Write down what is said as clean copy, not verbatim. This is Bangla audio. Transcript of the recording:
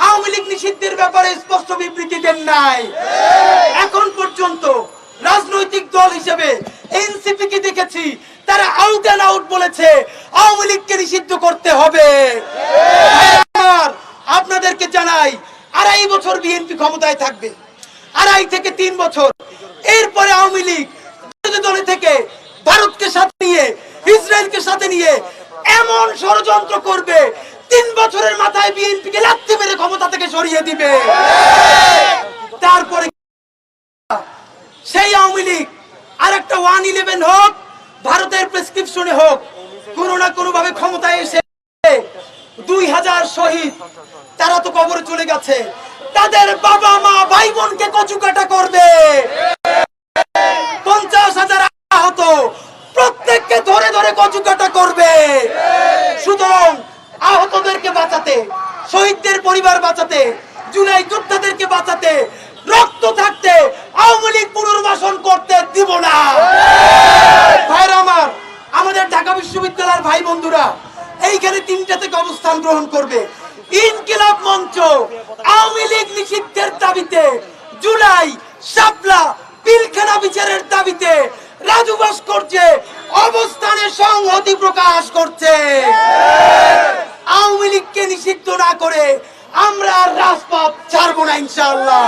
আওয়ামী লীগ নিষিদ্ধের ব্যাপারে স্পষ্ট বিবৃতি দেন নাই। এখন পর্যন্ত রাজনৈতিক দল হিসেবে এনসিপি কে দেখেছি, তারা আউট এন্ড আউট বলেছে আওয়ামী লীগকে নিষিদ্ধ করতে হবে। আপনাদেরকে জানাই, 2.5 বছর বিএনপি ক্ষমতায় থাকবে, 2.5 থেকে 3 বছর। এরপরে আওয়ামী লীগ বিরোধী দলে থেকে ভারতকে সাথে নিয়ে, ইসরায়েলকে সাথে নিয়ে এমন ষড়যন্ত্র করবে, 3 বছরের মাথায় বিএনপি কে লাথি মেরে ক্ষমতা থেকে সরিয়ে দিবে। তারপরে সেই আওয়ামী লীগ আরেকটা 111 হোক, ভারতের প্রেসক্রিপশনে হোক, কোনো না কোনো ভাবে ক্ষমতায় এসে 2000 শহীদ, তারা তো কবরে চলে গেছে, তাদের বাবা মা ভাই বোনকে কচুকাটা করবে। 50,000 আহত, প্রত্যেককে ধরে ধরে কচুকাটা করবে। সুতরাং আহতদেরকে বাঁচাতে, শহীদদের পরিবার বাঁচাতে, জুলাই যোদ্ধাদেরকে বাঁচাতে, রক্ত থাকতে আওয়ামী লীগ পুনর্বাসন করতে দিব না। ভাইরা আমার, আমাদের ঢাকা বিশ্ববিদ্যালয়ের ভাই বন্ধুরা এইখানে 3টা থেকে অবস্থান গ্রহণ করবে। ইনকিলাব মঞ্চ আওয়ামী লীগ নিষিদ্ধের দাবিতে, জুলাই, শাপলা, পিলখানা বিচারের দাবিতে রাজু ভাস্কর্যে অবস্থানে সংহতি প্রকাশ করছে। আওয়ামী লীগকে নিষিদ্ধ না করে আমরা রাজপথ ছাড়বো না ইনশাআল্লাহ।